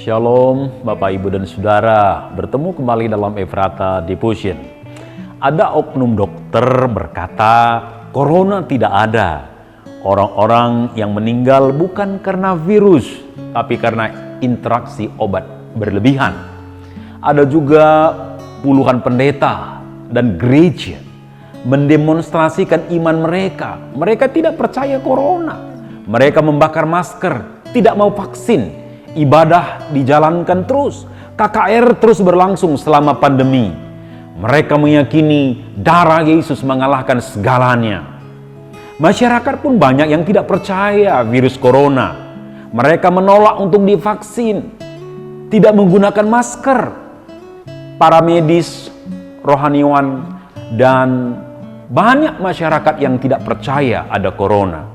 Shalom Bapak Ibu dan Saudara, bertemu kembali dalam Efrata Devotion. Ada oknum dokter berkata, corona tidak ada. Orang-orang yang meninggal bukan karena virus, tapi karena interaksi obat berlebihan. Ada juga puluhan pendeta dan gereja mendemonstrasikan iman mereka. Mereka tidak percaya corona. Mereka membakar masker, tidak mau vaksin. Ibadah dijalankan terus, KKR terus berlangsung selama pandemi. Mereka meyakini darah Yesus mengalahkan segalanya. Masyarakat pun banyak yang tidak percaya virus corona. Mereka menolak untuk divaksin, tidak menggunakan masker. Para medis, rohaniwan, dan banyak masyarakat yang tidak percaya ada corona.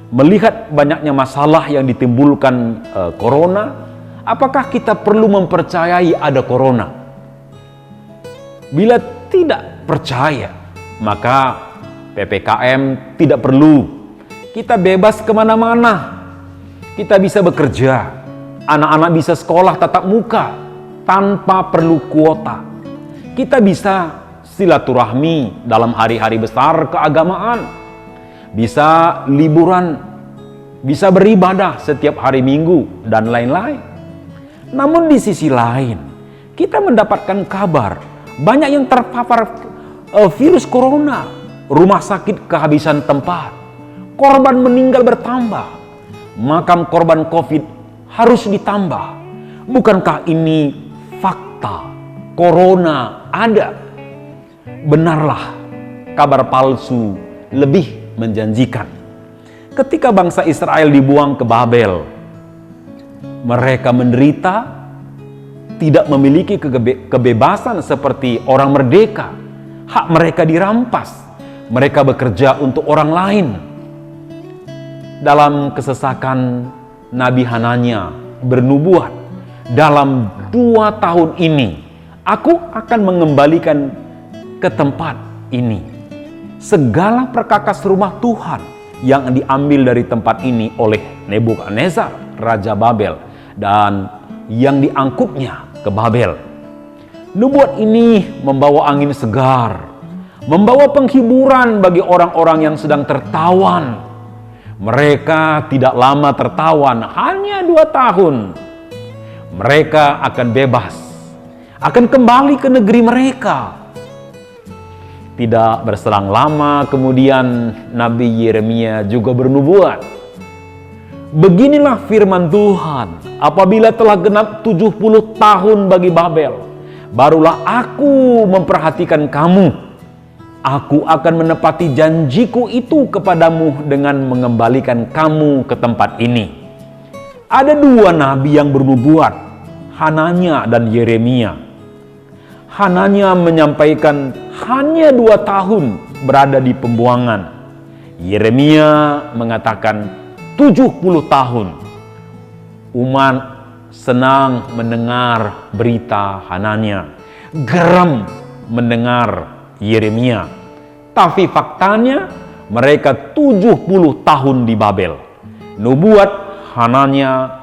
Melihat banyaknya masalah yang ditimbulkan corona, apakah kita perlu mempercayai ada corona? Bila tidak percaya, maka PPKM tidak perlu. Kita bebas kemana-mana. Kita bisa bekerja. Anak-anak bisa sekolah tatap muka tanpa perlu kuota. Kita bisa silaturahmi dalam hari-hari besar keagamaan. Bisa liburan, bisa beribadah setiap hari Minggu, dan lain-lain. Namun di sisi lain, kita mendapatkan kabar banyak yang terpapar virus corona. Rumah sakit kehabisan tempat, korban meninggal bertambah, makam korban COVID harus ditambah. Bukankah ini fakta? Corona ada. Benarlah, kabar palsu lebih menjanjikan. Ketika bangsa Israel dibuang ke Babel, mereka menderita, tidak memiliki kebebasan seperti orang merdeka. Hak mereka dirampas. Mereka bekerja untuk orang lain. Dalam kesesakan, Nabi Hananya bernubuat, dalam 2 tahun ini aku akan mengembalikan ke tempat ini segala perkakas rumah Tuhan yang diambil dari tempat ini oleh Nebukadnezar, Raja Babel, dan yang diangkutnya ke Babel. Nubuat ini membawa angin segar, membawa penghiburan bagi orang-orang yang sedang tertawan. Mereka tidak lama tertawan, hanya 2 tahun. Mereka akan bebas, akan kembali ke negeri mereka. Tidak berselang lama kemudian Nabi Yeremia juga bernubuat. Beginilah firman Tuhan, apabila telah genap 70 tahun bagi Babel, barulah aku memperhatikan kamu. Aku akan menepati janjiku itu kepadamu dengan mengembalikan kamu ke tempat ini. Ada 2 nabi yang bernubuat, Hananya dan Yeremia. Hananya menyampaikan hanya 2 tahun berada di pembuangan. Yeremia mengatakan 70 tahun. Umat senang mendengar berita Hananya, geram mendengar Yeremia. Tapi faktanya mereka 70 tahun di Babel. Nubuat Hananya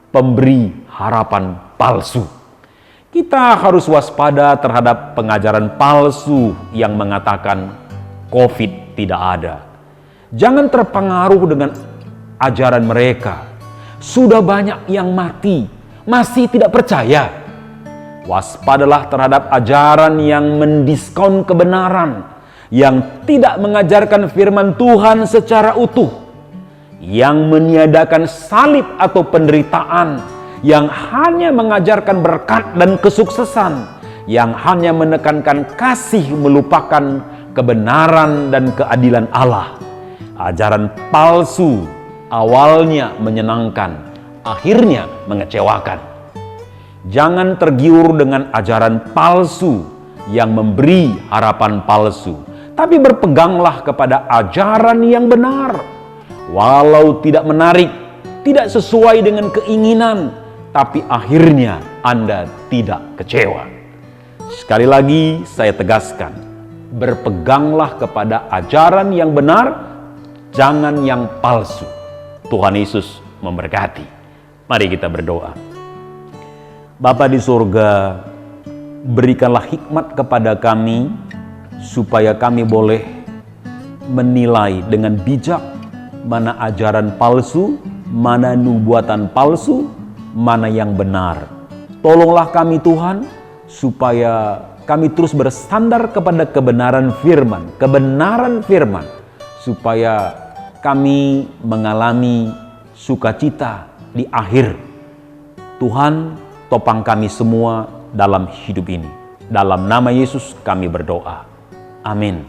pemberi harapan palsu. Kita harus waspada terhadap pengajaran palsu yang mengatakan COVID tidak ada. Jangan terpengaruh dengan ajaran mereka. Sudah banyak yang mati, masih tidak percaya. Waspadalah terhadap ajaran yang mendiskon kebenaran, yang tidak mengajarkan firman Tuhan secara utuh, yang meniadakan salib atau penderitaan, yang hanya mengajarkan berkat dan kesuksesan, yang hanya menekankan kasih melupakan kebenaran dan keadilan Allah. Ajaran palsu awalnya menyenangkan, akhirnya mengecewakan. Jangan tergiur dengan ajaran palsu yang memberi harapan palsu, tapi berpeganglah kepada ajaran yang benar. Walau tidak menarik, tidak sesuai dengan keinginan, tapi akhirnya Anda tidak kecewa. Sekali lagi saya tegaskan, berpeganglah kepada ajaran yang benar, jangan yang palsu. Tuhan Yesus memberkati. Mari kita berdoa. Bapa di surga, berikanlah hikmat kepada kami, supaya kami boleh menilai dengan bijak mana ajaran palsu, mana nubuatan palsu, mana yang benar. Tolonglah kami Tuhan, supaya kami terus bersandar kepada kebenaran firman, supaya kami mengalami sukacita di akhir. Tuhan, topang kami semua dalam hidup ini. Dalam nama Yesus kami berdoa. Amin.